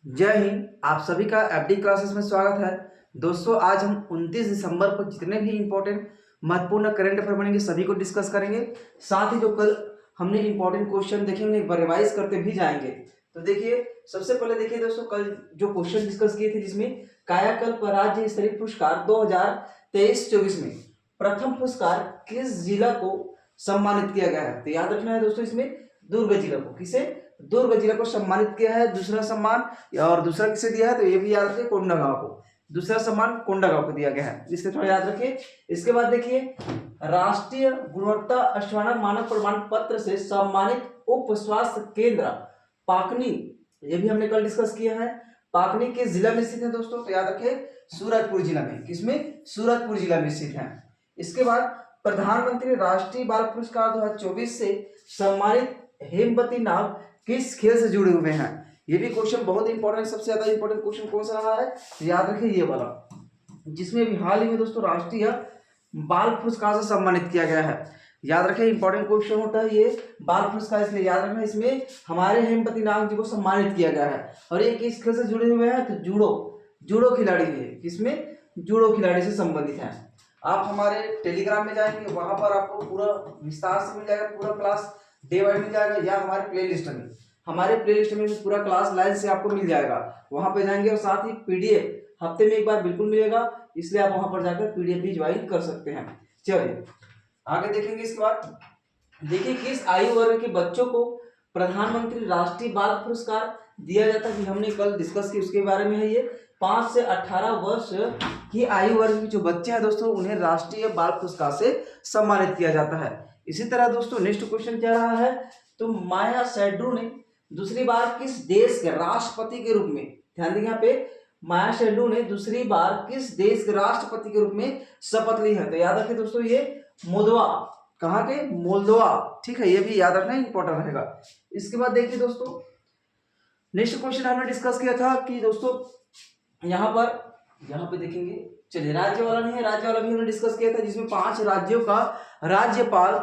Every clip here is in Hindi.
जय हिंद। आप सभी का एफडी क्लासेस में स्वागत है। दोस्तों, आज हम 29 दिसंबर को जितने भी इंपॉर्टेंट महत्वपूर्ण करंट अफेयर बनेंगे सभी को डिस्कस करेंगे। साथ ही जो कल हमने इंपॉर्टेंट क्वेश्चन देखेंगे एक बार रिवाइज करते भी जाएंगे। तो देखिए, सबसे पहले देखिए दोस्तों, कल जो क्वेश्चन डिस्कस किए थे जिसमें कायाकल्प राज्य स्तरीय पुरस्कार 2023-24 में प्रथम पुरस्कार किस जिला को सम्मानित किया गया है। तो याद रखना है दोस्तों, इसमें दुर्ग जिला को, किसे, दुर्ग जिला को सम्मानित किया है। दूसरा सम्मान और दूसरा किसे दिया है, तो ये भी याद रखिए, कोंडागांव को। दूसरा सम्मान कोंडागांव को दिया गया है, इसके थोड़ा याद रखिए। इसके बाद देखिए, राष्ट्रीय गुणवत्ता अश्वाना मानक प्रमाण पत्र से सम्मानित उप स्वास्थ्य केंद्र पाकनी, ये भी हमने कल डिस्कस किया है। पाकनी किस जिला में स्थित है दोस्तों, तो याद रखिए सूरजपुर जिला में। किसमें, सूरजपुर जिला में स्थित है। इसके बाद प्रधानमंत्री राष्ट्रीय बाल पुरस्कार 2024 से सम्मानित हेमवती नाग किस खेल से जुड़े हुए हैं। ये भी क्वेश्चन बहुत इंपॉर्टेंट, सबसे ज्यादा इंपॉर्टेंट क्वेश्चन कौन सा रहा है, तो याद रखिए ये वाला, जिसमें भी हाल ही में दोस्तों राष्ट्रीय बाल पुरस्कार से सम्मानित किया गया है। याद रखिए, इंपॉर्टेंट क्वेश्चन होता है ये बाल पुरस्कार, इसलिए याद रखना, इसमें हमारे हेमवती नाग जी को सम्मानित किया गया है। और ये किस खेल से जुड़े हुए हैं, तो जूडो खिलाड़ी है। किसमें, जूडो खिलाड़ी से संबंधित है। आप हमारे टेलीग्राम में जाएंगे, वहां पर आपको पूरा विस्तार से मिल जाएगा, पूरा क्लास डे वाइज मिल जाएगा, या हमारे प्लेलिस्ट में भी पूरा क्लास लाइन से आपको मिल जाएगा। वहां पे जाएंगे और साथ ही पीडीएफ हफ्ते में एक बार बिल्कुल मिलेगा, इसलिए आप वहां पर जाकर पीडीएफ भी ज्वाइन कर सकते हैं। चलिए आगे देखेंगे। इसके बाद देखिए, किस आयु वर्ग के बच्चों को प्रधानमंत्री राष्ट्रीय बाल पुरस्कार दिया जाता है, हमने कल डिस्कस की, उसके बारे में है ये। 5 से 18 वर्ष की आयु वर्ग के जो बच्चे हैं दोस्तों, उन्हें राष्ट्रीय बाल पुरस्कार से सम्मानित किया जाता है। इसी तरह दोस्तों नेक्स्ट क्वेश्चन क्या रहा है, तो माया सैंडू ने दूसरी बार किस देश के राष्ट्रपति के रूप में, ध्यान देंगे यहाँ पे, माया सैंडू ने दूसरी बार किस देश के राष्ट्रपति के रूप में शपथ ली है। तो याद रखिए दोस्तों, ये मोल्दोवा, कहाँ के, मोल्दोवा, ठीक है, ये भी याद रखना इंपॉर्टेंट रहेगा। इसके बाद देखिए दोस्तों, नेक्स्ट क्वेश्चन हमने डिस्कस किया था कि दोस्तों यहाँ पे देखेंगे, चलिए राज्य वाला नहीं है, राज्य वाला भी हमने डिस्कस किया था, जिसमें 5 राज्यों का राज्यपाल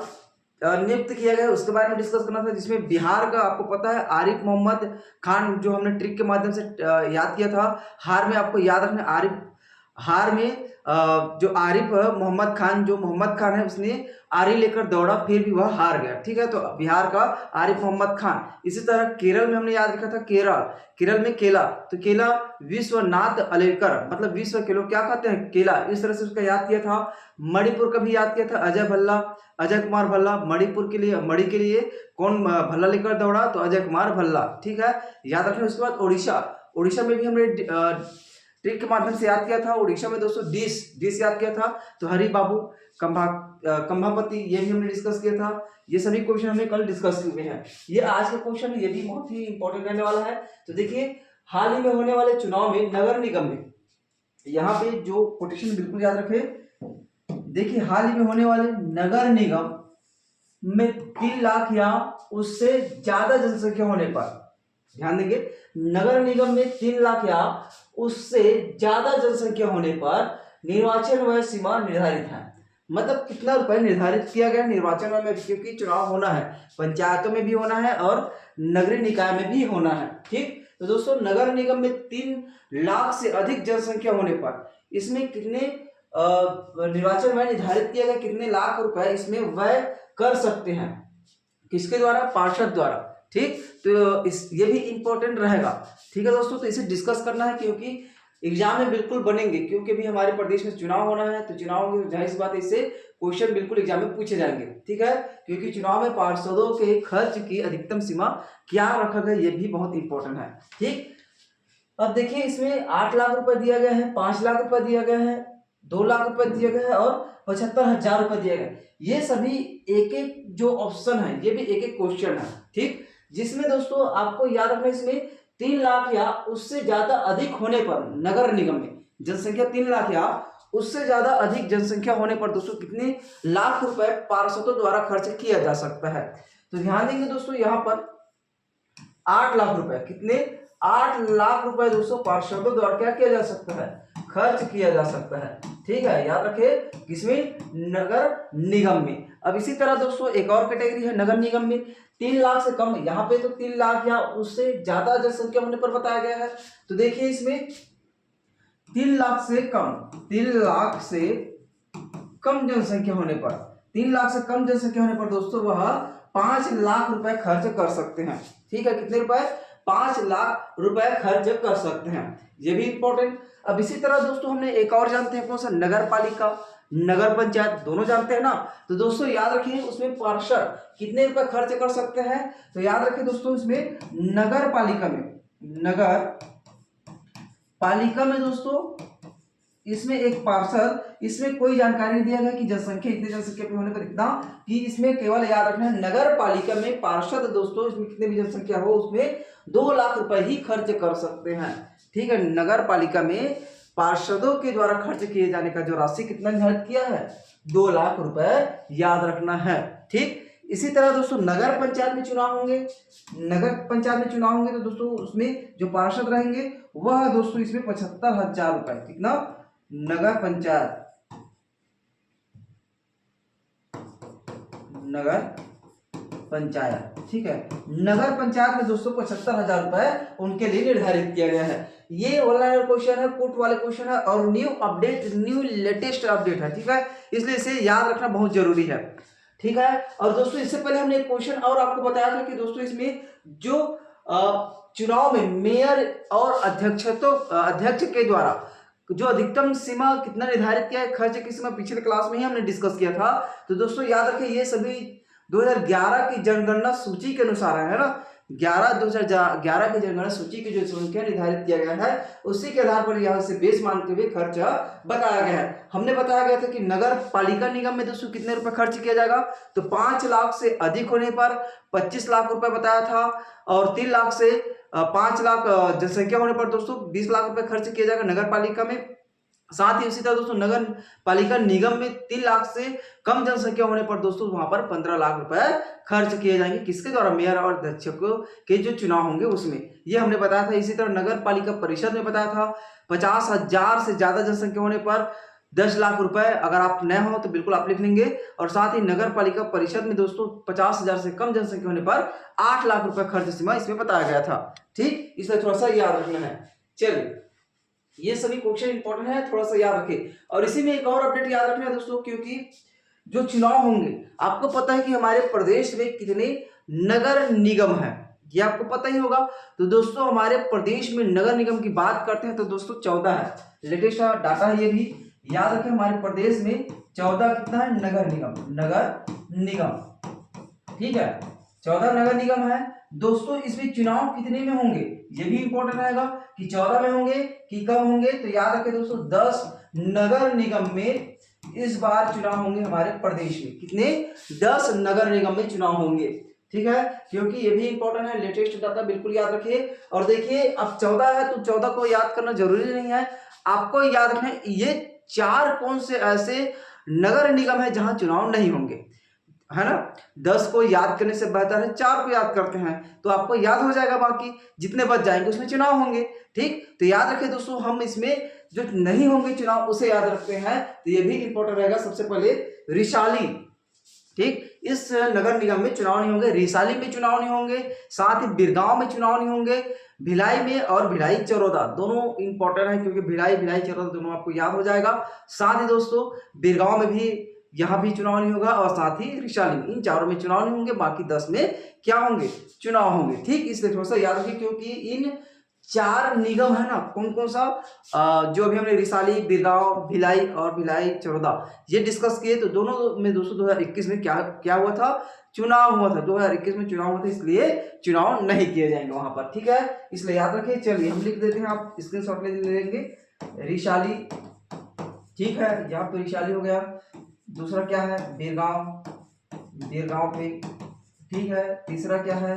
नियुक्त किया गया, उसके बारे में डिस्कस करना था। जिसमें बिहार का आपको पता है आरिफ मोहम्मद खान, जो हमने ट्रिक के माध्यम से याद किया था। हार में आपको याद रखना, हार में जो आरिफ मोहम्मद खान, जो मोहम्मद खान है, उसने आरी लेकर दौड़ा, फिर भी वह हार गया, ठीक है। तो बिहार का आरिफ मोहम्मद खान। इसी तरह केरल में हमने याद रखा था, केरल में केला, तो केला विश्वनाथ अलेकर, मतलब विश्व के लोग क्या कहते हैं, केला, इस तरह से उसका याद किया था। मणिपुर का भी याद किया था, अजय कुमार भल्ला। मणिपुर के लिए, मणि के लिए कौन भल्ला लेकर दौड़ा, तो अजय कुमार भल्ला, ठीक है, याद रखें। उसके बाद उड़ीसा में भी हमने ट्रिक के माध्यम से याद किया था। उड़ीसा में दोस्तों डिश याद किया था, तो हरि बाबू कंभापति, ये भी हमने डिस्कस किया था। ये सभी क्वेश्चन हमने कल डिस्कस किए हैं। ये आज का क्वेश्चन है, ये भी बहुत ही इंपॉर्टेंट रहने वाला है। तो देखिए, हाल ही में होने वाले चुनाव में नगर निगम में, यहाँ पे जो कोटेशन बिल्कुल याद रखे, देखिए हाल ही में होने वाले नगर निगम में 3 लाख या उससे ज्यादा जनसंख्या होने पर, ध्यान देंगे, नगर निगम में 3 लाख या उससे ज्यादा जनसंख्या होने पर निर्वाचन व्यय सीमा निर्धारित है। मतलब कितना रुपए निर्धारित किया गया निर्वाचन में, क्योंकि चुनाव होना है, पंचायतों में भी होना है और नगरीय निकाय में भी होना है, ठीक। तो दोस्तों नगर निगम में 3 लाख से अधिक जनसंख्या होने पर इसमें कितने निर्वाचन व्यय निर्धारित किया गया, कितने लाख रुपए इसमें व्यय कर सकते हैं, किसके द्वारा, पार्षद द्वारा, ठीक। तो ये भी इंपॉर्टेंट रहेगा, ठीक है दोस्तों। तो इसे डिस्कस करना है, क्योंकि एग्जाम में बिल्कुल बनेंगे, क्योंकि भी हमारे प्रदेश में चुनाव होना है, तो चुनाव में जाहिर सी बात है इससे क्वेश्चन बिल्कुल एग्जाम में पूछे जाएंगे, ठीक है। क्योंकि चुनाव में पार्षदों के खर्च की अधिकतम सीमा क्या रखा गया, ये भी बहुत इंपॉर्टेंट है, ठीक। अब देखिए, इसमें 8 लाख रुपए दिया गया है, 5 लाख रुपए दिया गया है, 2 लाख रुपए दिया गया है और 75,000 रुपए दिया गया। ये सभी एक एक जो ऑप्शन है, ये भी एक एक क्वेश्चन है, ठीक। जिसमें दोस्तों आपको याद रखना, इसमें 3 लाख या उससे ज्यादा अधिक होने पर नगर निगम में जनसंख्या 3 लाख या उससे ज्यादा अधिक जनसंख्या होने पर दोस्तों कितने लाख रुपए पार्षदों द्वारा खर्च किया जा सकता है। तो ध्यान देंगे दोस्तों, यहाँ पर 8 लाख रुपए, कितने, 8 लाख रुपए दोस्तों पार्षदों द्वारा क्या किया जा सकता है, खर्च किया जा सकता है, ठीक है। याद रखे, किसमें, नगर निगम में। अब इसी तरह दोस्तों एक और कैटेगरी है नगर निगम में 3 लाख से कम, यहाँ पे तो 3 लाख या उससे ज्यादा जनसंख्या होने पर बताया गया है। तो देखिए इसमें 3 लाख से कम, 3 लाख से कम जनसंख्या होने पर, 3 लाख से कम जनसंख्या होने पर दोस्तों वह 5 लाख रुपए खर्च कर सकते हैं। ठीक है, कितने रुपए? 5 लाख रुपए खर्च कर सकते हैं, ये भी इंपॉर्टेंट। अब इसी तरह दोस्तों हमने एक और जानते हैं कौन सा, नगर पालिका, नगर पंचायत, दोनों जानते हैं ना। तो दोस्तों याद रखिए उसमें पार्षद कितने रुपए खर्च कर सकते हैं। तो याद रखिए दोस्तों इसमें नगर पालिका में, नगर पालिका में दोस्तों इसमें एक पार्षद, इसमें कोई जानकारी नहीं दिया गया कि जनसंख्या इतने जनसंख्या पे होने पर इतना, कि इसमें केवल याद रखना है नगर पालिका में पार्षद दोस्तों इसमें कितने भी जनसंख्या हो उसमें 2 लाख रुपए ही खर्च कर सकते हैं। ठीक है, नगर पालिका में पार्षदों के द्वारा खर्च किए जाने का जो राशि कितना निर्धारित किया है, 2 लाख रुपए, याद रखना है। ठीक, इसी तरह दोस्तों नगर पंचायत में चुनाव होंगे, नगर पंचायत में चुनाव होंगे तो दोस्तों उसमें जो पार्षद रहेंगे वह दोस्तों इसमें 75,000 रुपए, कितना? नगर पंचायत, नगर पंचायत, ठीक है, नगर पंचायत में दोस्तों 75,000 रुपए उनके लिए निर्धारित किया गया है। ये ऑनलाइन क्वेश्चन है, पुट वाले क्वेश्चन है और new update, new latest update है। ठीक है, इसलिए इसे याद रखना बहुत जरूरी है। ठीक है, और दोस्तों इससे पहले हमने एक क्वेश्चन और आपको बताया था कि दोस्तों इसमें जो चुनाव में मेयर और अध्यक्ष के द्वारा जो अधिकतम सीमा कितना निर्धारित किया है खर्च की सीमा, पिछले क्लास में ही हमने डिस्कस किया था। तो दोस्तों याद रखिए ये सभी 2011 की जनगणना सूची के अनुसार है ना, 2011 की जनगणना सूची की जो संख्या निर्धारित किया गया है उसी के आधार पर यहाँ से बेस मानते हुए खर्च बताया गया है। हमने बताया गया था कि नगर पालिका निगम में दोस्तों कितने रुपए खर्च किया जाएगा, तो 5 लाख से अधिक होने पर 25 लाख रुपए बताया था, और 3 लाख से 5 लाख जनसंख्या होने पर दोस्तों 20 लाख रुपए खर्च किया जाएगा नगर पालिका में। साथ ही उसी तरह दोस्तों नगर पालिका निगम में 3 लाख से कम जनसंख्या होने पर दोस्तों वहां पर 15 लाख रुपए खर्च किए जाएंगे, किसके द्वारा? मेयर और अध्यक्षों के जो चुनाव होंगे उसमें, ये हमने बताया था। इसी तरह नगर पालिका परिषद में बताया था 50,000 से ज्यादा जनसंख्या होने पर 10 लाख रुपए, अगर आप नए हो तो बिल्कुल आप लिख लेंगे। और साथ ही नगर पालिका परिषद में दोस्तों 50,000 से कम जनसंख्या होने पर 8 लाख रुपए खर्च सीमा इसमें बताया गया था। ठीक, इसलिए थोड़ा सा याद रखना है। चलिए, ये सभी क्वेश्चन इंपॉर्टेंट है, थोड़ा सा याद रखें। और इसी में एक और अपडेट याद रखना है दोस्तों, क्योंकि जो चुनाव होंगे आपको पता है कि हमारे प्रदेश में कितने नगर निगम है, ये आपको पता ही होगा। तो दोस्तों हमारे प्रदेश में नगर निगम की बात करते हैं तो दोस्तों 14 है, लेटेस्ट डाटा है ये भी याद रखें। हमारे प्रदेश में 14 कितना है नगर निगम, नगर निगम, ठीक है, 14 नगर निगम है दोस्तों। इसमें चुनाव कितने में होंगे ये भी इंपॉर्टेंट रहेगा कि 14 में होंगे कि कम होंगे। तो याद रखें दोस्तों 10 नगर निगम में इस बार चुनाव होंगे हमारे प्रदेश में, कितने? 10 नगर निगम में चुनाव होंगे। ठीक है, क्योंकि ये भी इंपॉर्टेंट है, लेटेस्ट डाटा बिल्कुल याद रखिए। और देखिए अब 14 है तो 14 को याद करना जरूरी नहीं है, आपको याद रखना है ये 4 कौन से ऐसे नगर निगम है जहां चुनाव नहीं होंगे, है ना। 10 को याद करने से बेहतर है 4 को याद करते हैं, तो आपको याद हो जाएगा, बाकी जितने बच जाएंगे उसमें चुनाव होंगे। ठीक, तो याद रखें दोस्तों हम इसमें जो नहीं होंगे चुनाव उसे याद रखते हैं, तो ये भी इंपॉर्टेंट रहेगा। सबसे पहले रिशाली, ठीक, इस नगर निगम में चुनाव नहीं होंगे, रिसाली में चुनाव नहीं होंगे, साथ ही बिरगांव में चुनाव नहीं होंगे, भिलाई में और भिलाई चरौदा दोनों इंपॉर्टेंट है क्योंकि भिलाई चरौदा दोनों आपको याद हो जाएगा। साथ ही दोस्तों बिरगांव में भी, यहाँ भी चुनाव नहीं होगा, और साथ ही रिशाली में, इन चारों में चुनाव नहीं होंगे, बाकी 10 में क्या होंगे? चुनाव होंगे। ठीक, इसलिए थोड़ा सा याद रखिए क्योंकि इन 4 निगम है ना, कौन कौन सा, जो अभी हमने रिसाली, बिरगांव, भिलाई और भिलाई चरौदा ये डिस्कस किए, तो दोनों में दोस्तों 2021 में क्या हुआ था? चुनाव हुआ था, 2021 में चुनाव हुआ था, इसलिए चुनाव नहीं किए जाएंगे वहां पर। ठीक है, इसलिए याद रखिए। चलिए हम लिख देते हैं, आप स्क्रीनशॉट ले लेंगे। रिशाली, ठीक है, यहाँ पे रिशाली हो गया। दूसरा क्या है? बिरगांव पे, ठीक है। तीसरा क्या है?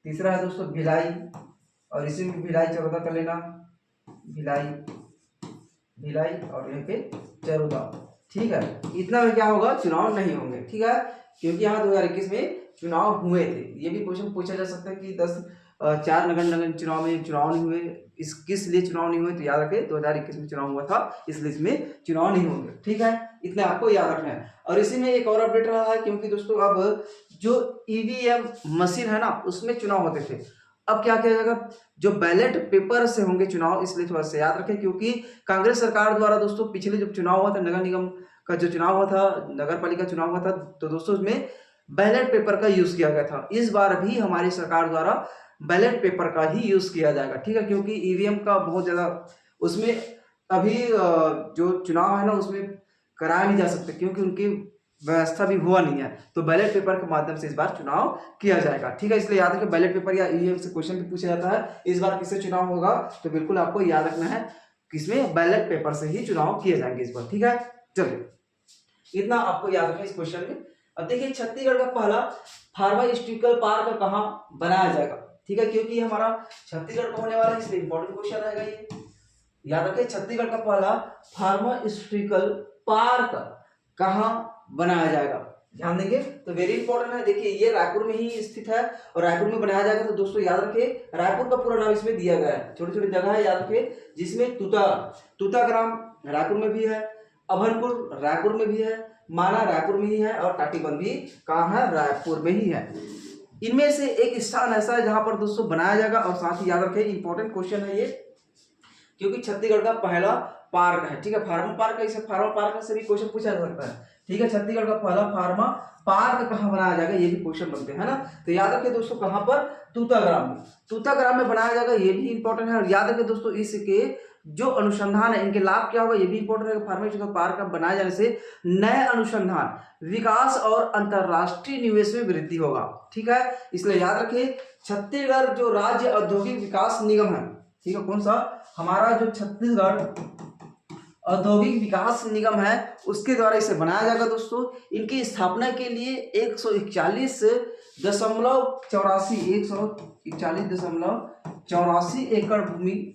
तीसरा है दोस्तों भिलाई, और इसी में भिलाई चरौदा कर लेना, भिलाई और यहाँ पे चरौदा। ठीक है, इतना में क्या होगा? चुनाव नहीं होंगे। ठीक है, क्योंकि यहाँ 2021 में चुनाव हुए थे। ये भी क्वेश्चन पूछा जा सकता है कि 4 नगर चुनाव में चुनाव नहीं हुए, किस लिए चुनाव नहीं हुए? तो याद रखें 2021 में चुनाव हुआ था, इसलिए इसमें चुनाव नहीं होंगे। ठीक है, इतना आपको याद रखना है। और इसी में एक और अपडेट रहा है, क्योंकि दोस्तों अब जो ईवीएम मशीन है ना उसमें चुनाव होते थे, अब क्या किया जाएगा, जो बैलेट पेपर से होंगे चुनाव, इसलिए थोड़ा सा याद रखें, क्योंकि कांग्रेस सरकार द्वारा दोस्तों पिछले जब चुनाव हुआ था, नगर निगम का जो चुनाव हुआ था, नगर पालिका चुनाव हुआ था, तो दोस्तों उसमें बैलेट पेपर का यूज किया गया था। इस बार भी हमारी सरकार द्वारा बैलेट पेपर का ही यूज किया जाएगा, ठीक है, क्योंकि ईवीएम का बहुत ज्यादा उसमें अभी जो चुनाव है ना उसमें कराया नहीं जा सकता, क्योंकि उनकी व्यवस्था भी हुआ नहीं है, तो बैलेट पेपर के माध्यम से इस बार चुनाव किया जाएगा, ठीक है। इसलिए याद रखें, बैलेट पेपर या ईवीएम से क्वेश्चन भी पूछा जाता है, इस बार किससे चुनाव होगा, तो बिल्कुल आपको याद रखना है किसमें, बैलेट पेपर से ही चुनाव किए जाएंगे इस बार, ठीक है। चलिए इतना आपको याद रखना इस क्वेश्चन में। अब देखिए छत्तीसगढ़ का पहला फार्मास्यूटिकल पार्क कहाँ बनाया जाएगा, ठीक है, क्योंकि हमारा छत्तीसगढ़ का होने वाला है, इसलिए इंपॉर्टेंट क्वेश्चन रहेगा ये। याद रखें छत्तीसगढ़ का पहला फार्मास्यूटिकल पार्क कहाँ बनाया जाएगा, ध्यान देंगे तो वेरी इंपॉर्टेंट है। देखिए ये रायपुर में ही स्थित है और रायपुर में बनाया जाएगा, तो दोस्तों याद रखें रायपुर का पूरा नाम इसमें दिया गया है, छोटी छोटी जगह है याद रखें, जिसमें तूताग्राम रायपुर में भी है, अभनपुर रायपुर में भी है, माना रायपुर में ही है, और टाटीबंध भी कहाँ है, रायपुर में ही है। इनमें से एक स्थान ऐसा है जहां पर दोस्तों बनाया जाएगा, और साथ ही याद रखें इंपॉर्टेंट क्वेश्चन है ये, क्योंकि छत्तीसगढ़ का पहला पार्क है, ठीक है, फार्मा पार्क, इसे फार्मा पार्क से भी क्वेश्चन पूछा जा सकता है, ठीक है। छत्तीसगढ़ का पहला फार्मा पार्क कहाँ बनाया जाएगा, ये भी क्वेश्चन बनते हैं ना, तो याद रखें दोस्तों कहाँ पर, तूताग्राम में बनाया जाएगा, ये भी इंपॉर्टेंट है। और याद रखें दोस्तों इसके जो अनुसंधान है इनके लाभ क्या होगा, ये भी इंपॉर्टेंट है। फार्मास्यूटिकल पार्क का बनाए जाने से नए अनुसंधान विकास और अंतरराष्ट्रीय निवेश में वृद्धि होगा, ठीक है। इसलिए याद रखें छत्तीसगढ़ जो राज्य औद्योगिक विकास निगम है, ठीक है, कौन सा, हमारा जो छत्तीसगढ़ औद्योगिक विकास निगम है उसके द्वारा इसे बनाया जाएगा दोस्तों। इनकी स्थापना के लिए 141.84 एकड़ भूमि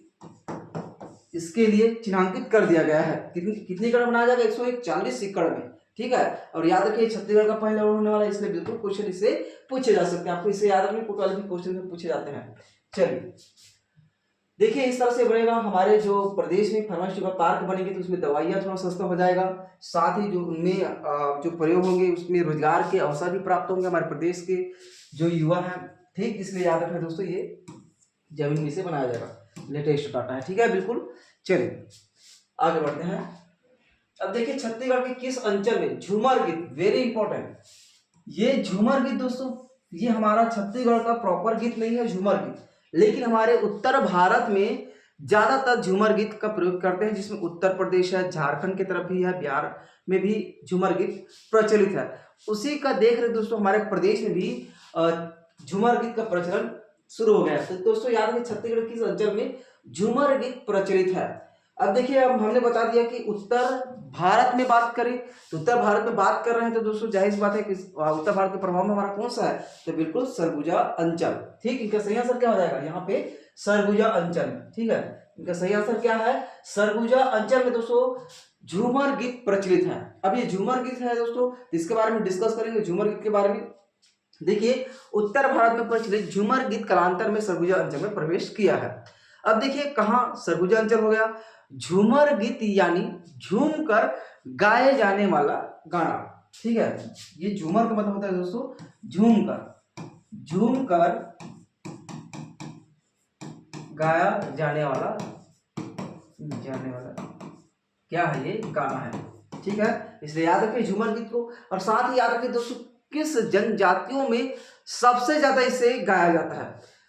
इसके लिए चिन्हांकित कर दिया गया है। कितनी एकड़ बनाया जाएगा, 141 एकड़ में, ठीक है। और याद रखिए छत्तीसगढ़ का पहला होने वाला है, इसलिए बिल्कुल क्वेश्चन इससे पूछे जा सकते हैं, आपको इसे याद रखने कोटवाल भी क्वेश्चन में पूछे जाते हैं। चलिए देखिए इस तरह से बनेगा हमारे जो प्रदेश में फार्मास्यूटिकल पार्क बनेंगे, तो उसमें दवाइयाँ थोड़ा सस्ता हो जाएगा, साथ ही जो उनमें जो प्रयोग होंगे उसमें रोजगार के अवसर भी प्राप्त होंगे हमारे प्रदेश के जो युवा हैं, ठीक। इसलिए याद रखना दोस्तों ये जमीन में से बनाया जाएगा, लेटेस्ट डाटा है, ठीक है, बिल्कुल। चलिए आगे बढ़ते हैं। अब देखिए छत्तीसगढ़ के किस अंचल में झूमर गीत, वेरी इंपॉर्टेंट, ये झूमर गीत दोस्तों ये हमारा छत्तीसगढ़ का प्रॉपर गीत नहीं है झूमर गीत, लेकिन हमारे उत्तर भारत में ज्यादातर झूमर गीत का प्रयोग करते हैं, जिसमें उत्तर प्रदेश है, झारखंड की तरफ भी है, बिहार में भी झूमर गीत प्रचलित है। उसी का देख रहे दोस्तों हमारे प्रदेश में भी झूमर गीत का प्रचलन शुरू हो गया है। तो दोस्तों याद रखिए छत्तीसगढ़ किस अंचल में झूमर गीत प्रचलित है। अब देखिए अब हमने बता दिया कि उत्तर भारत में बात करें, तो उत्तर भारत में बात कर रहे हैं, तो दोस्तों जाहिर सी बात है कि उत्तर भारत के प्रभाव में हमारा कौन सा है, तो बिल्कुल सरगुजा अंचल, ठीक। इनका सही आंसर क्या हो जाएगा यहाँ पे, सरगुजा अंचल, ठीक है, इनका सही आंसर क्या है, सरगुजा अंचल में दोस्तों झूमर गीत प्रचलित है। अब ये झूमर गीत है दोस्तों, इसके बारे में डिस्कस करेंगे, झूमर गीत के बारे में। देखिए उत्तर भारत में प्रचलित झूमर गीत कालांतर में सरगुजा अंचल में प्रवेश किया है। अब देखिए कहाँ सरगुजा अंचल हो गया, झूमर गीत यानी झूम कर गाए जाने वाला गाना, ठीक है। ये झूमर का मतलब होता है दोस्तों झूम कर गाया जाने वाला क्या है, ये गाना है, ठीक है। इसलिए याद रखिए झूमर गीत को। और साथ ही याद रखिए दोस्तों किस जनजातियों में सबसे ज्यादा इसे गाया जाता है।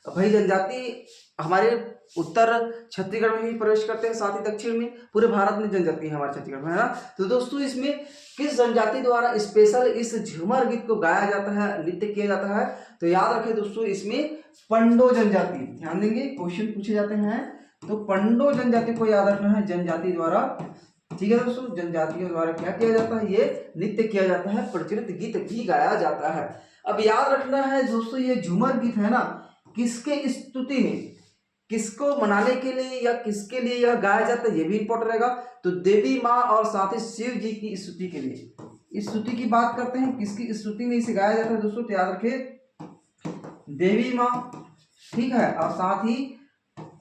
भाई जनजाति हमारे उत्तर छत्तीसगढ़ में भी प्रवेश करते हैं, साथ ही दक्षिण में, पूरे भारत में जनजाति है हमारे छत्तीसगढ़ में, है ना। तो दोस्तों इसमें किस जनजाति द्वारा स्पेशल इस झूमर गीत को गाया जाता है, नृत्य किया जाता है, तो याद रखें दोस्तों इसमें पंडो जनजाति, ध्यान देंगे क्वेश्चन पूछे जाते हैं, तो पंडो जनजाति को याद रखना है, जनजाति द्वारा, ठीक है दोस्तों, जनजातियों द्वारा क्या किया जाता है, ये नृत्य किया जाता है, प्रचलित गीत भी गाया जाता है। अब याद रखना है दोस्तों ये झूमर गीत है ना, किसके स्तुति में, किसको मनाने के लिए या किसके लिए यह गाया जाता है, ये भी इंपॉर्टेंट रहेगा। तो देवी माँ और साथ ही शिव जी की स्तुति के लिए, स्तुति की बात करते हैं, किसकी स्तुति में इसे गाया जाता है दोस्तों, तो याद रखिए देवी माँ, ठीक है, और साथ ही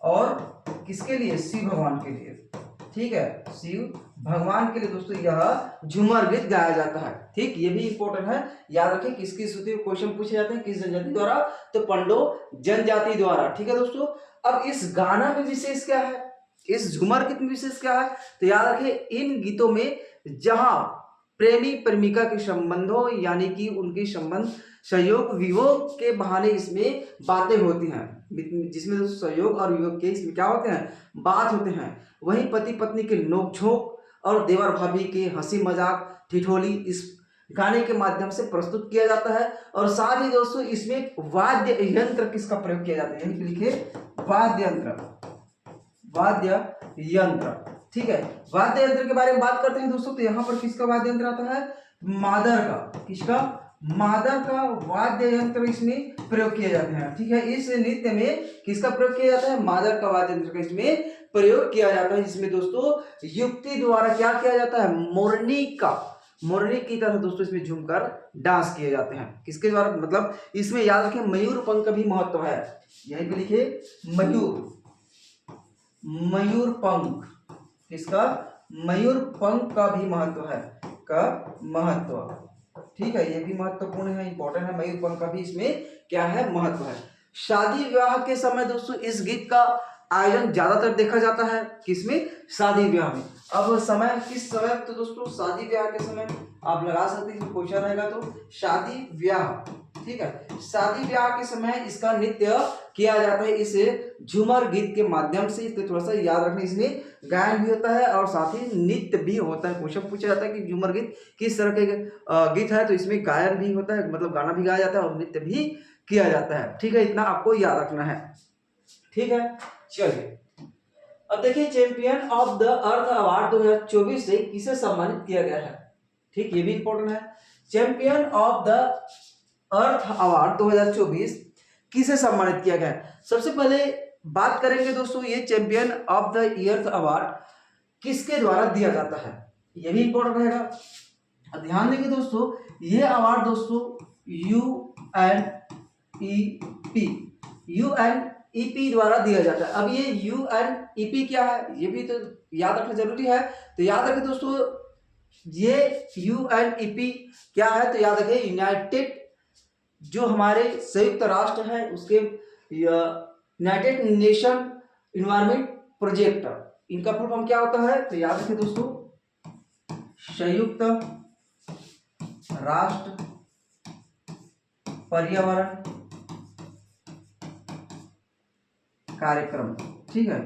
और किसके लिए, शिव भगवान के लिए, ठीक है, शिव भगवान के लिए दोस्तों यह झूमर गीत गाया जाता है। ठीक, ये भी इंपॉर्टेंट है, याद रखें किसकी स्तुति क्वेश्चन पूछे जाते हैं, किस जनजाति द्वारा, तो पंडो जनजाति द्वारा। ठीक है दोस्तों, अब इस गाना में विशेष क्या है, इस झूमर गीत में विशेष क्या है, तो याद रखें इन गीतों में जहां प्रेमी प्रेमिका के संबंधों यानी कि उनके संबंध सहयोग वियोग के बहाने इसमें बातें होती हैं, जिसमें दोस्तों सहयोग और वियोग के इसमें क्या होते हैं, बात होते हैं। वहीं पति पत्नी के नोकझोंक और देवर भाभी के हंसी मजाक ठिठोली इस गाने के माध्यम से प्रस्तुत किया जाता है। और साथ ही दोस्तों इसमें वाद्य यंत्र किसका प्रयोग किया जाता है, यहीं पे लिखे वाद्य यंत्र, वाद्य यंत्र। ठीक है, वाद्य यंत्र के बारे में बात करते हैं दोस्तों, तो यहाँ पर किसका वाद्य यंत्र आता है, मादर का, किसका, मादर का वाद्य यंत्र इसमें प्रयोग किए जाते हैं। ठीक है, इस नृत्य में किसका प्रयोग किया जाता है, मादर का वाद्य यंत्र का इसमें प्रयोग किया जाता है, जिसमें दोस्तों युक्ति द्वारा क्या किया जाता है, मोरनी का, मोरनी की तरह दोस्तों इसमें झूमकर डांस किए जाते हैं। किसके द्वारा, मतलब इसमें याद रखें मयूर पंख का भी महत्व है, यहीं पे लिखे मयूर, मयूर पंख, किसका, मयूर पंख का भी महत्व है, का महत्व। ठीक है, ये भी महत्वपूर्ण है, इंपॉर्टेंट है, मयूर पंख का भी इसमें क्या है, महत्व है। शादी विवाह के समय दोस्तों इस गीत का आयोजन ज्यादातर देखा जाता है, किसमें, शादी विवाह में। अब समय किस समय, तो दोस्तों शादी ब्याह के समय आप लगा सकते हैं, क्वेश्चन रहेगा तो शादी ब्याह। ठीक है, शादी ब्याह के समय इसका नृत्य किया जाता है इस झूमर गीत के माध्यम से, इसलिए थोड़ा सा याद रखना, इसमें गायन भी होता है और साथ ही नृत्य भी होता है। क्वेश्चन पूछा जाता है कि झूमर गीत किस तरह के गीत है, तो इसमें गायन भी होता है, मतलब गाना भी गाया जाता है और नृत्य भी किया जाता है। ठीक है, इतना आपको याद रखना है। ठीक है, चलिए अब देखिए champion of the earth award 2024 से किसे सम्मानित किया गया है। ठीक, ये भी इंपॉर्टेंट है, champion of the earth award 2024 किसे सम्मानित किया गया है। सबसे पहले बात करेंगे दोस्तों, ये champion of the earth award किसके द्वारा दिया जाता है, ये भी इंपॉर्टेंट रहेगा। ध्यान देंगे दोस्तों, ये अवार्ड दोस्तों यूएनईपी द्वारा दिया जाता है। अब ये यूएनईपी क्या है, ये भी तो याद रखना जरूरी है, तो याद रखें दोस्तों ये यूएनईपी क्या है, तो याद रखें यूनाइटेड, जो हमारे संयुक्त राष्ट्र है उसके यूनाइटेड नेशन इन्वायरमेंट प्रोजेक्ट, इनका फुल फॉर्म क्या होता है, तो याद रखें दोस्तों संयुक्त राष्ट्र पर्यावरण कार्यक्रम। ठीक है,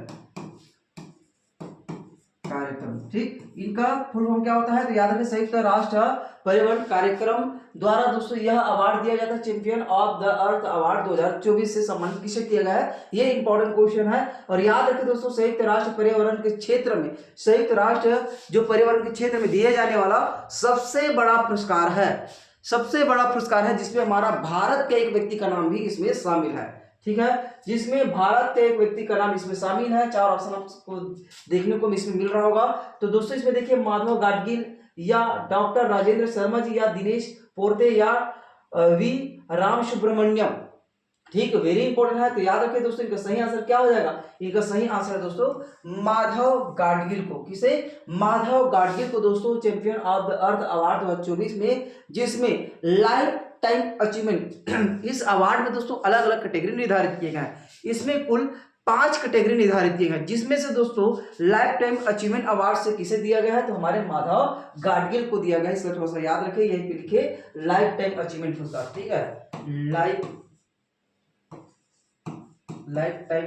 कार्यक्रम। ठीक, इनका फुल फॉर्म क्या होता है, तो याद रखें संयुक्त राष्ट्र पर्यावरण कार्यक्रम द्वारा दोस्तों यह अवार्ड दिया जाता है। Champion of the earth award 2024 से सम्मानित किसे किया गया है, ये इंपॉर्टेंट क्वेश्चन है। और याद रखें दोस्तों संयुक्त राष्ट्र पर्यावरण के क्षेत्र में, संयुक्त राष्ट्र जो पर्यावरण के क्षेत्र में दिए जाने वाला सबसे बड़ा पुरस्कार है, सबसे बड़ा पुरस्कार है, जिसमें हमारा भारत के एक व्यक्ति का नाम भी इसमें शामिल है। ठीक है, जिसमें भारत के एक व्यक्ति का नाम इसमें शामिल है। चार ऑप्शन आपको देखने को इसमें मिल रहा होगा। तो दोस्तों इसमें देखिए माधव गाडगिल या डॉक्टर राजेंद्र शर्मा जी या दिनेश पोर्ते या वी राम सुब्रमण्यम। ठीक, वेरी इंपॉर्टेंट है, तो याद रखिए दोस्तों इनका सही आंसर क्या हो जाएगा, इनका सही आंसर है दोस्तों माधव गाडगिल को। किसे, माधव गाडगिल को दोस्तों champion of the earth award 2024 में, जिसमें लाइफ टाइम अचीवमेंट, इस अवार्ड में दोस्तों अलग अलग कैटेगरी निर्धारित किए गए हैं। इसमें कुल 5 कैटेगरी निर्धारित किए गए, जिसमें से दोस्तों लाइफ टाइम अचीवमेंट अवार्ड से किसे दिया गया है, तो हमारे माधव गाडगिल को दिया गया है। इसलिए थोड़ा सा याद रखिए, यहीं पे लिखे लाइफ टाइम अचीवमेंट पुरस्कार। ठीक है, लाइफ टाइम,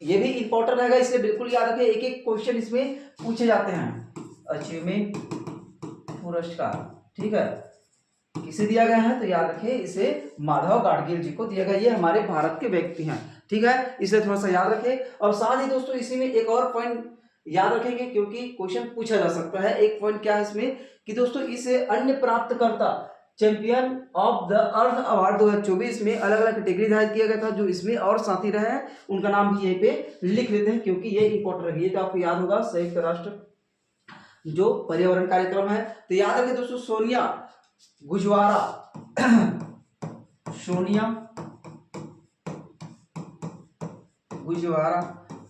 ये भी इंपॉर्टेंट रहेगा, इसलिए बिल्कुल याद रखिए, एक एक क्वेश्चन इसमें पूछे जाते हैं। अचीवमेंट पुरस्कार, ठीक है, किसे दिया गया है, तो याद रखिए इसे माधव गाडगिल जी को दिया गया। ये हमारे भारत के व्यक्ति हैं। ठीक है, इसे थोड़ा सा याद रखें। और साथ ही दोस्तों इसी में एक और पॉइंट याद रखेंगे, क्योंकि क्वेश्चन पूछा जा सकता है। एक पॉइंट क्या है इसमें कि दोस्तों इसे अन्य प्राप्तकर्ता champion of the earth award 2024 में अलग अलग कैटेगरी निर्धारित किया गया था, जो इसमें और साथी रहे हैं उनका नाम भी यहीं पे लिख लेते हैं, क्योंकि ये इंपॉर्टेंट है। ये तो आपको याद होगा संयुक्त राष्ट्र जो पर्यावरण कार्यक्रम है, तो याद रखें दोस्तों सोनिया गुजवारा, सोनिया गुजवारा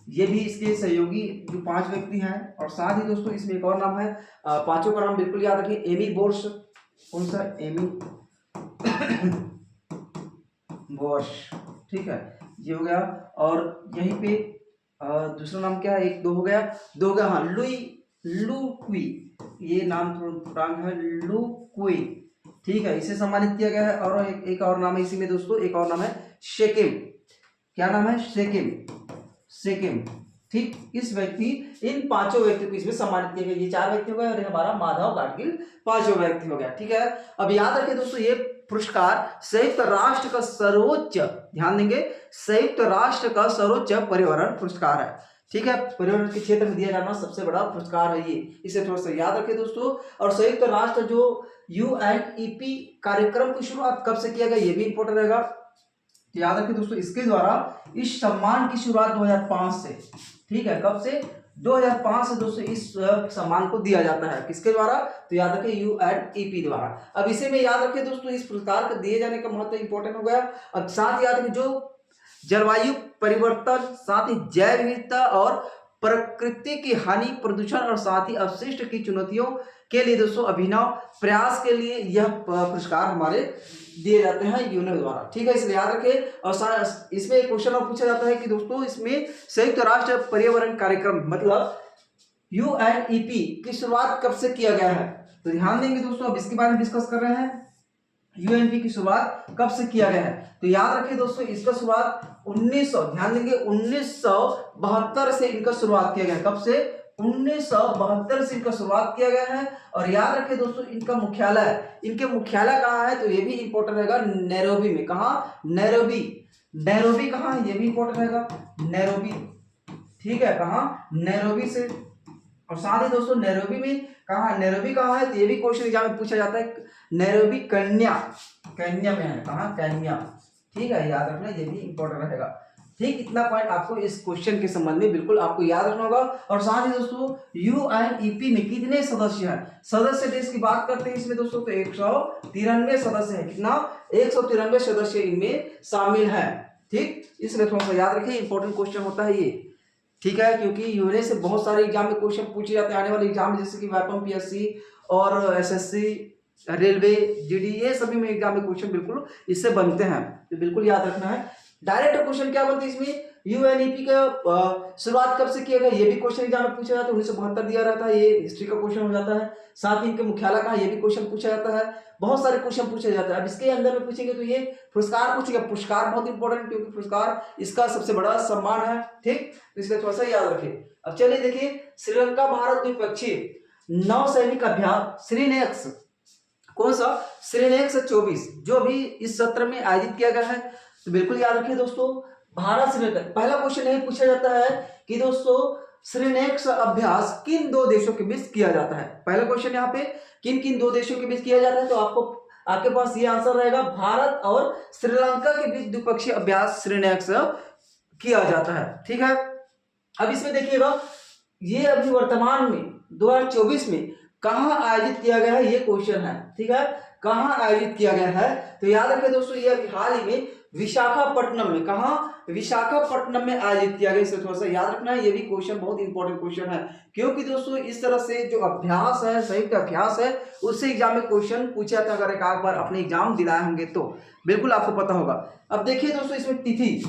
ये भी इसके सहयोगी जो 5 व्यक्ति हैं। और साथ ही दोस्तों इसमें एक और नाम है, पांचों का नाम बिल्कुल याद रखिए, एमी बोर्स। कौन सा? एमी बोर्स, ठीक है, ये हो गया। और यहीं पे दूसरा नाम क्या है, 1 2 हो गया, 2 हो गया, हाँ, लुई लू क्वी, ये नाम थोड़ा है, लू क्वी, ठीक है, इसे सम्मानित किया गया है। और एक और नाम है इसी में दोस्तों, एक और नाम है शेकेम। क्या नाम है? शेकेम, शेकेम, ठीक। इस व्यक्ति, इन 5 व्यक्ति को इसमें सम्मानित किया गया। ये 4 व्यक्ति हो गए और ये हमारा माधव गाडगिल 5वां व्यक्ति हो गया, ठीक है। अब याद रखिए दोस्तों, ये पुरस्कार संयुक्त राष्ट्र का सर्वोच्च, ध्यान देंगे, संयुक्त राष्ट्र का सर्वोच्च पर्यावरण पुरस्कार है, ठीक है। पर्यावरण के क्षेत्र में दिया जाना सबसे बड़ा पुरस्कार है ये, इसे थोड़ा सा याद रखें दोस्तों। और संयुक्त राष्ट्र जो UNEP कार्यक्रम की शुरुआत कब से किया गया, ये भी इंपॉर्टेंट रहेगा, याद रखें दोस्तों। इसके द्वारा इस सम्मान की शुरुआत 2005 से, ठीक है, कब से? 2005 से दोस्तों इस सम्मान को दिया जाता है। किसके द्वारा? तो याद रखें, UNEP द्वारा। अब इसे में याद रखें दोस्तों, इस पुरस्कार का दिए जाने का महत्व इंपॉर्टेंट हो गया। अब साथ याद रखें, जो जलवायु परिवर्तन, साथ ही जैव विविधता और प्रकृति की हानि, प्रदूषण और साथ ही अपशिष्ट की चुनौतियों के लिए दोस्तों अभिनव प्रयास के लिए यह पुरस्कार हमारे दिए जाते हैं यूनेस्को द्वारा, ठीक है, इसलिए याद रखें। और इसमें एक क्वेश्चन और पूछा जाता है कि दोस्तों इसमें संयुक्त राष्ट्र पर्यावरण कार्यक्रम मतलब UNEP की शुरुआत कब से किया गया है, तो ध्यान देंगे दोस्तों, अब इसके बारे में डिस्कस कर रहे हैं। UNEP की शुरुआत कब से किया गया है, तो याद रखिए दोस्तों, इसका शुरुआत 1900, ध्यान देंगे, 1972 से इनका शुरुआत किया गया है। कब से? 1972 से इनका शुरुआत किया गया है। और याद रखिए दोस्तों, इनका मुख्यालय, इनके मुख्यालय कहाँ है, तो ये भी इंपॉर्टेंट रहेगा, नैरोबी में। कहाँ? नैरोबी। नैरोबी कहाँ है, ये भी इंपॉर्टेंट रहेगा, नैरोबी, ठीक है, कहाँ? नैरोबी से। और साथ ही दोस्तों नैरोबी में कहाँ, नैरोबी कहाँ है, तो ये भी क्वेश्चन एग्जाम में पूछा जाता है। नैरोबी केन्या, केन्या में है, कहाँ? केन्या, ठीक है, याद रखना, ये भी इंपॉर्टेंट रहेगा, ठीक। इतना पॉइंट आपको इस क्वेश्चन के संबंध में बिल्कुल आपको याद रखना होगा। और साथ ही दोस्तों UNEP में कितने सदस्य हैं, सदस्य देश की बात करते हैं इसमें दोस्तों, तो 193 सदस्य हैं। कितना? 193 सदस्य इनमें शामिल हैं, ठीक। इसलिए थोड़ा सा याद रखिए, इंपॉर्टेंट क्वेश्चन होता है ये, ठीक है, क्योंकि यूएनए से बहुत सारे एग्जाम में क्वेश्चन पूछे जाते हैं आने वाले एग्जाम में, जैसे कि वाईपम PSC और SSC, रेलवे, GD, ये सभी में एग्जाम में क्वेश्चन बिल्कुल इससे बनते हैं, तो बिल्कुल याद रखना है। डायरेक्ट क्वेश्चन क्या बनते हैं इसमें, UNEP का शुरुआत कब से किया गया, ये भी क्वेश्चन एग्जाम में पूछा जाता है, 1972 दिया रहता है, ये हिस्ट्री का क्वेश्चन हो जाता है। साथ ही इनके मुख्यालय कहाँ, ये भी क्वेश्चन पूछा जाता है, बहुत सारे क्वेश्चन पूछे जाते हैं। अब इसके अंदर में पूछेंगे तो ये पुरस्कार पूछेगा, पुरस्कार बहुत इंपॉर्टेंट, क्योंकि पुरस्कार इसका सबसे बड़ा सम्मान है, ठीक, तो इसलिए थोड़ा सा याद रखिए। अब चलिए देखिए, श्रीलंका भारत द्विपक्षीय नौसैनिक अभ्यास श्रीनेक्स, कौन सा? श्रीनेक्स 24, जो अभी इस सत्र में आयोजित किया गया है, तो बिल्कुल याद रखिए दोस्तों, भारत श्रीलंका। पहला क्वेश्चन यही पूछा जाता है कि दोस्तों श्रीनेक्स अभ्यास किन 2 देशों के बीच किया जाता है। पहला क्वेश्चन यहाँ पे किन किन 2 देशों के बीच किया जाता है, तो आपको आपके पास ये आंसर रहेगा, भारत और श्रीलंका के बीच द्विपक्षीय अभ्यास श्रीनेक्स किया जाता है, ठीक है। अब इसमें देखिएगा, ये अभी वर्तमान में 2024 में कहाँ आयोजित किया गया है, ये क्वेश्चन है, ठीक है, कहाँ आयोजित किया गया है, तो याद रखें दोस्तों, ये अभी हाल ही में विशाखापट्टनम में, कहाँ? विशाखापट्टनम में आयोजित किया गया, इसे थोड़ा सा याद रखना है, ये भी क्वेश्चन बहुत इंपॉर्टेंट क्वेश्चन है, क्योंकि दोस्तों इस तरह से जो अभ्यास है, संयुक्त अभ्यास है, उससे एग्जाम में क्वेश्चन पूछा जाता है। अगर एक बार अपने एग्जाम दिलाए होंगे तो बिल्कुल आपको पता होगा। अब देखिए दोस्तों, इसमें तिथि,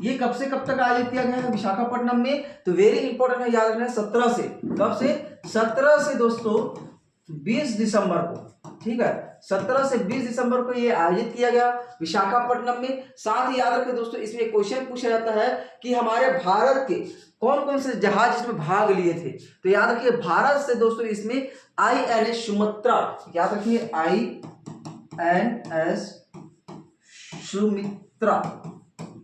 ये कब से कब तक आयोजित किया गया है विशाखापट्टनम में, तो वेरी इंपॉर्टेंट है, याद रखना, 17 से, कब से? 17 से दोस्तों 20 दिसंबर को, ठीक है, 17 से 20 दिसंबर को ये आयोजित किया गया विशाखापट्टनम में। साथ ही याद रखें दोस्तों, इसमें एक क्वेश्चन पूछा जाता है कि हमारे भारत के कौन कौन से जहाज इसमें भाग लिए थे, तो याद रखिए, भारत से दोस्तों इसमें INS सुमित्रा, याद रखिए, INS सुमित्रा,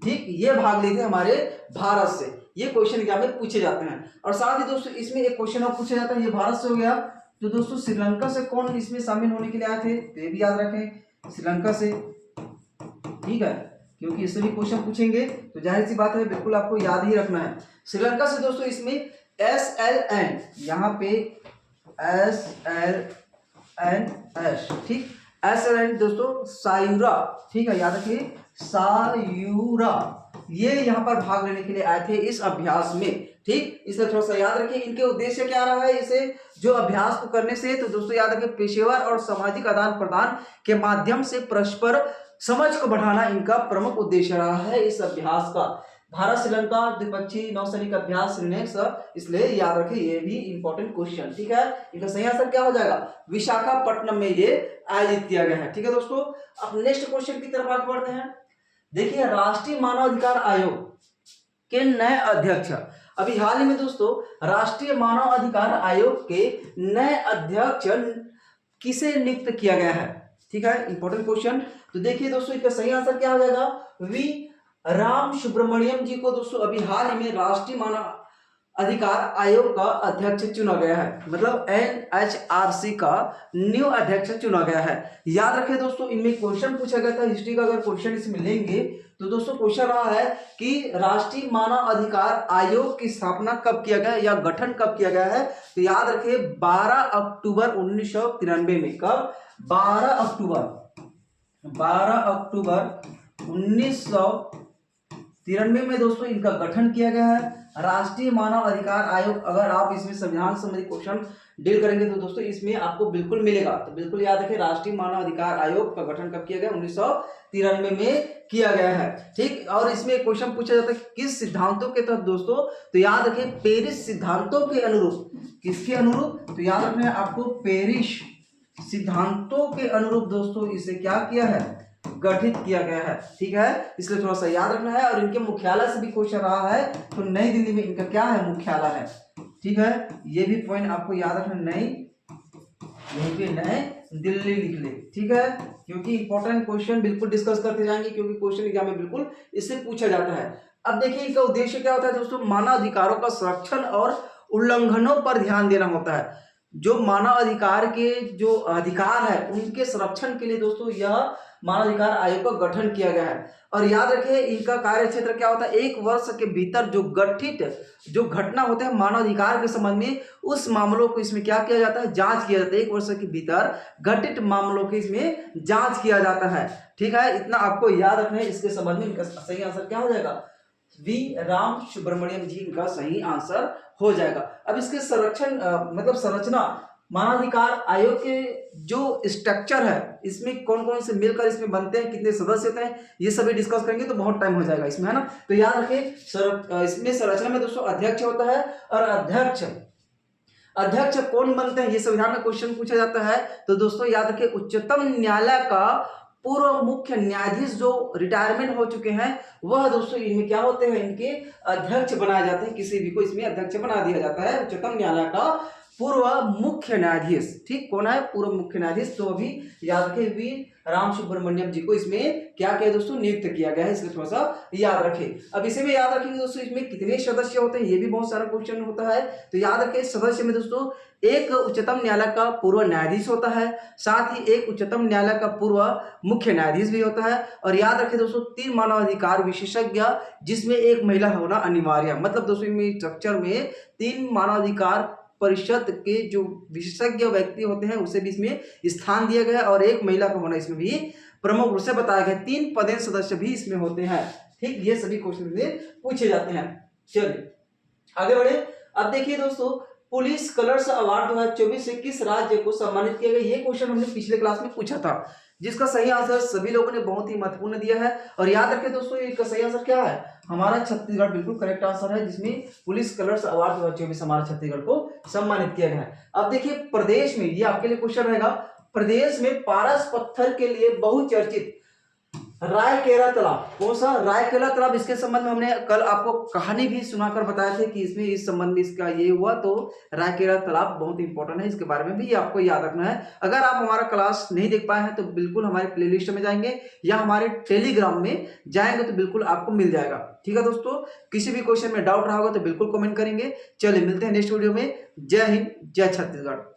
ठीक, ये भाग लिए थे हमारे भारत से, ये क्वेश्चन एग्जाम में पूछे जाते हैं। और साथ ही दोस्तों इसमें एक क्वेश्चन और पूछा जाता है, ये भारत से हो गया, तो दोस्तों श्रीलंका से कौन इसमें शामिल होने के लिए आए थे, तो ये भी याद रखें, श्रीलंका से, ठीक है, क्योंकि इससे भी क्वेश्चन पूछेंगे, तो जाहिर सी बात है बिल्कुल आपको याद ही रखना है। श्रीलंका से दोस्तों इसमें SLN, यहाँ पे SLNS, ठीक, SLN दोस्तों सायूरा, ठीक है, याद रखिए, सायूरा, ये यहाँ पर भाग लेने के लिए आए थे इस अभ्यास में। ठीक, इसलिए थोड़ा सा याद रखिए इनके उद्देश्य क्या रहा है इसे जो अभ्यास को करने से। तो दोस्तों याद रखिए पेशेवर और सामाजिक आदान प्रदान के माध्यम से परस्पर समझ को बढ़ाना इनका प्रमुख उद्देश्य रहा है इस अभ्यास का। भारत श्रीलंका द्विपक्षीय नौसैनिक अभ्यास नेक्स्ट, इसलिए याद रखें ये भी इंपॉर्टेंट क्वेश्चन। ठीक है, इनका सही आंसर क्या हो जाएगा, विशाखापट्टनम में ये आयोजित किया गया है। ठीक है दोस्तों, अब नेक्स्ट क्वेश्चन की तरफ आगे बढ़ते हैं। देखिए राष्ट्रीय मानवाधिकार आयोग के नए अध्यक्ष, अभी हाल ही में दोस्तों राष्ट्रीय मानव अधिकार आयोग के नए अध्यक्ष किसे नियुक्त किया गया है। ठीक है, इंपॉर्टेंट क्वेश्चन। तो देखिए दोस्तों इसका सही आंसर क्या हो जाएगा, वी राम सुब्रमण्यम जी को दोस्तों अभी हाल ही में राष्ट्रीय मानव अधिकार आयोग का अध्यक्ष चुना गया है, मतलब NHRC का न्यू अध्यक्ष चुना गया है। याद रखें दोस्तों इनमें क्वेश्चन पूछा गया था हिस्ट्री का, अगर क्वेश्चन इसमें लेंगे तो दोस्तों क्वेश्चन रहा है कि राष्ट्रीय मानव अधिकार आयोग की स्थापना कब किया गया या गठन कब किया गया है। तो याद रखें 12 अक्टूबर 1993 में। कब, 12 अक्टूबर 1993 में दोस्तों इनका गठन किया गया है राष्ट्रीय मानव अधिकार आयोग। अगर आप इसमें संविधान संबंधी क्वेश्चन डील करेंगे तो दोस्तों इसमें आपको बिल्कुल मिलेगा। तो बिल्कुल याद रखें राष्ट्रीय मानव अधिकार आयोग का गठन कब किया गया, 1993 में किया गया है। ठीक, और इसमें क्वेश्चन पूछा जाता है किस सिद्धांतों के तहत दोस्तों, तो याद रखें पेरिस सिद्धांतों के अनुरूप। किसके अनुरूप, तो याद रखना है आपको पेरिस सिद्धांतों के अनुरूप दोस्तों इसे क्या किया है, गठित किया गया है। ठीक है, इसलिए थोड़ा सा याद रखना है। और इनके मुख्यालय से भी क्वेश्चन रहा है, तो नई दिल्ली में इनका क्या है, मुख्यालय है। ठीक है, ये भी पॉइंट आपको याद रखना, नई दिल्ली लिख ले। ठीक है, क्योंकि इंपॉर्टेंट क्वेश्चन बिल्कुल डिस्कस करते जाएंगे, क्योंकि क्वेश्चन एग्जाम में बिल्कुल इससे पूछा जाता है। अब देखिए इनका उद्देश्य क्या होता है दोस्तों, मानव अधिकारों का संरक्षण और उल्लंघनों पर ध्यान देना होता है। जो मानव अधिकार के जो अधिकार है उनके संरक्षण के लिए दोस्तों यह मानव अधिकार आयोग का गठन किया गया है। और याद रखें इनका कार्य क्षेत्र क्या होता है, 1 वर्ष के भीतर जो गठित जो घटना होते हैं मानव अधिकार के संबंध में, उस मामलों को इसमें क्या किया जाता है, जांच किया जाता है। 1 वर्ष के भीतर घटित मामलों के इसमें जांच किया जाता है। ठीक है, इतना आपको याद रखना है। इसके संबंध में इनका सही आंसर क्या हो जाएगा, वी राम सुब्रमण्यम जी इनका सही आंसर हो जाएगा। अब इसके संरक्षण मतलब संरचना, मानवाधिकार आयोग के जो स्ट्रक्चर है इसमें कौन कौन से मिलकर इसमें बनते हैं, कितने सदस्य होते हैं, ये सभी डिस्कस करेंगे तो बहुत टाइम हो जाएगा इसमें, है ना। तो याद रखें इसमें संरचना में दोस्तों अध्यक्ष होता है, और अध्यक्ष कौन बनते हैं ये संविधान में क्वेश्चन पूछा जाता है। तो दोस्तों याद रखें उच्चतम न्यायालय का पूर्व मुख्य न्यायाधीश जो रिटायरमेंट हो चुके हैं वह दोस्तों इनमें क्या होते हैं, इनके अध्यक्ष बनाए जाते हैं। किसी भी को इसमें अध्यक्ष बना दिया जाता है, उच्चतम न्यायालय का पूर्व मुख्य न्यायाधीश। ठीक, कौन है पूर्व मुख्य न्यायाधीश, तो अभी याद रखें वी राम सुब्रमण्यम जी को इसमें क्या किया दोस्तों, नियुक्त किया गया है। इसलिए थोड़ा सा याद रखें। अब इसे भी याद रखेंगे दोस्तों इसमें कितने सदस्य होते हैं, ये भी बहुत सारा क्वेश्चन होता है। तो याद रखें सदस्य में दोस्तों एक उच्चतम न्यायालय का पूर्व न्यायाधीश होता है, साथ ही एक उच्चतम न्यायालय का पूर्व मुख्य न्यायाधीश भी होता है। और याद रखें दोस्तों 3 मानवाधिकार विशेषज्ञ जिसमें एक महिला होना अनिवार्य। मतलब दोस्तों इनमें स्ट्रक्चर में 3 मानवाधिकार परिषद के जो विशेषज्ञ व्यक्ति होते हैं उसे भी इसमें स्थान दिया गया है, और एक महिला का होना इसमें भी प्रमुख रूप से बताया गया। 3 पदेन सदस्य भी इसमें होते हैं। ठीक, ये सभी क्वेश्चन में पूछे जाते हैं। चलिए आगे बढ़े। अब देखिए दोस्तों पुलिस कलर्स अवार्ड 2024 से किस राज्य को सम्मानित किया गया, ये क्वेश्चन हमने पिछले क्लास में पूछा था, जिसका सही आंसर सभी लोगों ने बहुत ही महत्वपूर्ण दिया है। और याद रखें दोस्तों इसका सही आंसर क्या है, हमारा छत्तीसगढ़ बिल्कुल करेक्ट आंसर है, जिसमें पुलिस कलर्स अवार्ड 2024 हमारा छत्तीसगढ़ को सम्मानित किया गया है। अब देखिए प्रदेश में, ये आपके लिए क्वेश्चन रहेगा, प्रदेश में पारस पत्थर के लिए बहुचर्चित रायकेला तालाब, कौन सा, रायकेला तालाब, इसके संबंध में हमने कल आपको कहानी भी सुनाकर बताया थे कि इसमें इस संबंध में इसका ये हुआ। तो रायकेला तालाब बहुत इंपॉर्टेंट है, इसके बारे में भी आपको याद रखना है। अगर आप हमारा क्लास नहीं देख पाए हैं तो बिल्कुल हमारे प्लेलिस्ट में जाएंगे या हमारे टेलीग्राम में जाएंगे तो बिल्कुल आपको मिल जाएगा। ठीक है दोस्तों, किसी भी क्वेश्चन में डाउट रहा होगा तो बिल्कुल कमेंट करेंगे। चलिए मिलते हैं नेक्स्ट वीडियो में। जय हिंद, जय छत्तीसगढ़।